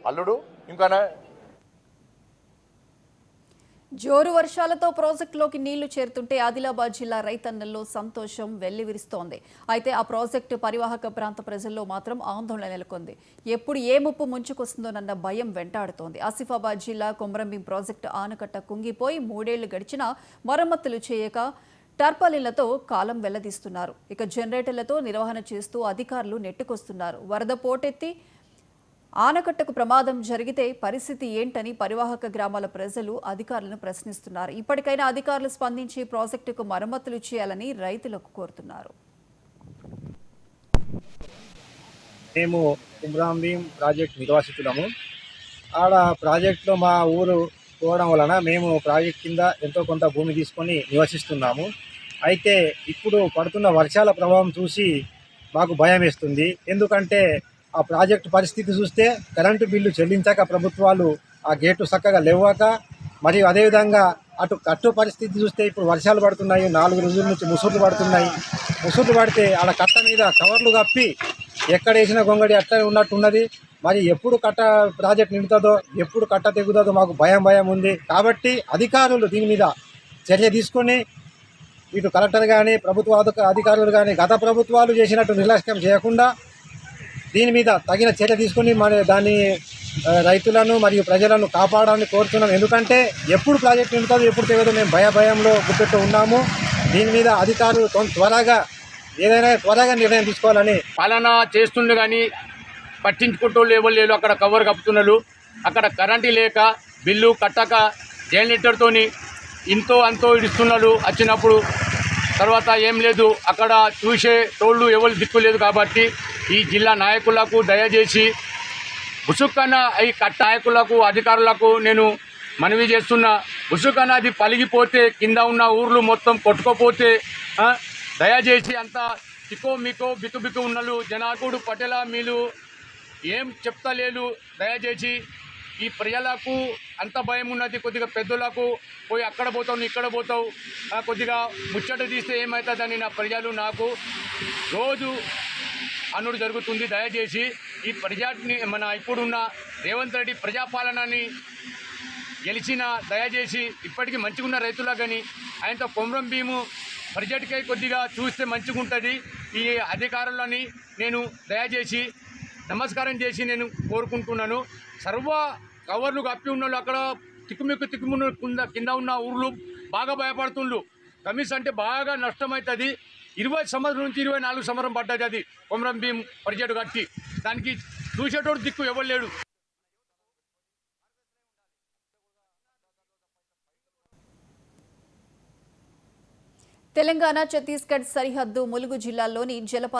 అల్లుడు ఇంకా జోరు వర్షాలతో ప్రాజెక్టులోకి నీళ్లు చేరుతుంటే ఆదిలాబాద్ జిల్లా రైతన్నల్లో సంతోషం వెల్లివిరుస్తోంది. అయితే ఆ ప్రాజెక్టు పరివాహక ప్రాంత ప్రజల్లో మాత్రం ఆందోళన నెలకొంది. ఎప్పుడు ఏ ముప్పు ముంచుకొస్తుందోనన్న భయం వెంటాడుతోంది. ఆసిఫాబాద్ జిల్లా కొమరంభీం ప్రాజెక్టు ఆనకట్ట కుంగిపోయి 3 ఏళ్లు గడిచినా మరమ్మతులు చేయక టార్పాలిన్లతో కాలం వెల్లదీస్తున్నారు. ఇక జనరేటర్లతో నిర్వహణ చేస్తూ అధికారులు నెట్టుకొస్తున్నారు. వరద పోటెత్తి ఆనకట్టకు ప్రమాదం జరిగితే పరిస్థితి ఏంటని పరివాహక గ్రామాల ప్రజలు అధికారులను ప్రశ్నిస్తున్నారు. ఇప్పటికైనా అధికారులు స్పందించి ప్రాజెక్టుకు మరమ్మతులు చేయాలని రైతులకు కోరుతున్నారు. మేము కొమరంభీం ప్రాజెక్ట్ నిర్వాసితులము. ఆడ ప్రాజెక్టులో మా ఊరు పోవడం వలన మేము ప్రాజెక్ట్ కింద ఎంతో కొంత భూమి తీసుకొని నివసిస్తున్నాము. అయితే ఇప్పుడు పడుతున్న వర్షాల ప్రభావం చూసి మాకు భయం వేస్తుంది. ఎందుకంటే ఆ ప్రాజెక్టు పరిస్థితి చూస్తే కరెంటు బిల్లు చెల్లించాక ప్రభుత్వాలు ఆ గేటు చక్కగా లేవాక, మరియు అదేవిధంగా అటు కట్టు పరిస్థితి చూస్తే ఇప్పుడు వర్షాలు పడుతున్నాయి, 4 రోజుల నుంచి ముసుర్లు పడుతున్నాయి. ముసుర్లు పడితే ఆడ కట్ట మీద కవర్లు కప్పి ఎక్కడ వేసిన గొంగడి అట్లా ఉన్నట్టున్నది. మరి ఎప్పుడు కట్ట ప్రాజెక్ట్ నిండుతుందో, ఎప్పుడు కట్ట తెగుతుందో మాకు భయం ఉంది. కాబట్టి అధికారులు దీని మీద చర్య తీసుకొని ఇటు కలెక్టర్ కానీ ప్రభుత్వ అధికారులు కానీ గత ప్రభుత్వాలు చేసినట్టు నిర్లక్ష్యం చేయకుండా దీని మీద తగిన చర్య తీసుకుని దాన్ని రైతులను మరియు ప్రజలను కాపాడాలని కోరుతున్నాం. ఎందుకంటే ఎప్పుడు ప్రాజెక్టు నిండుతుందో ఎప్పుడు తెగదో మేము భయంలో గుర్తు ఉన్నాము. దీని మీద అధికారులు ఏదైనా త్వరగా నిర్ణయం తీసుకోవాలని పాలన చేస్తుండే కానీ పట్టించుకుంటూ లేవు. అక్కడ కవర్ కప్పుతున్నారు. అక్కడ కరెంటు లేక బిల్లు కట్టక జనరేటర్తోని ఇంతో అంతో ఇస్తున్నారు. వచ్చినప్పుడు తర్వాత ఏం లేదు, అక్కడ చూసే తోళ్ళు ఎవరు దిక్కు లేదు. కాబట్టి ఈ జిల్లా నాయకులకు దయచేసి ఉసుకన్న ఈ కట్ట నాయకులకు అధికారులకు నేను మనవి చేస్తున్నా. ఉసుకన్న అది పలిగిపోతే కింద ఉన్న ఊర్లు మొత్తం కొట్టుకోపోతే దయచేసి అంతా తికో మీకో బిక్కు ఉన్నలు జనాకుడు పటేల మీలు ఏం చెప్తలేదు. దయచేసి ఈ ప్రజలకు అంత భయం ఉన్నది. కొద్దిగా పెద్దలకు పోయి అక్కడ పోతావు ఇక్కడ పోతావు కొద్దిగా ముచ్చట తీస్తే ఏమవుతుందని నా ప్రజలు నాకు రోజు అనుడు జరుగుతుంది. దయచేసి ఈ ప్రజాని మన ఇప్పుడున్న రేవంత్ రెడ్డి ప్రజాపాలనని గెలిచిన దయచేసి ఇప్పటికీ మంచిగా ఉన్న రైతులా కానీ ఆయనతో కొమరంభీము ప్రజెక్ట్కై కొద్దిగా చూస్తే మంచిగా ఉంటుంది. ఈ అధికారులని నేను దయచేసి నమస్కారం చేసి నేను కోరుకుంటున్నాను. సర్వ కవర్లు కప్పి ఉన్న అక్కడ తిక్కుమున్న కింద ఉన్న ఊర్లు బాగా భయపడుతుండ్రు. కమిషన్ అంటే బాగా నష్టమవుతుంది. 20 సంవత్సరం నుంచి 24 సంవత్సరం పడ్డది అది కొమరంభీం ప్రాజెక్టు కట్టి. దానికి చూసేటోడు దిక్కు ఎవరు లేడు. తెలంగాణ ఛత్తీస్గఢ్ సరిహద్దు ములుగు జిల్లాల్లోని జలపాత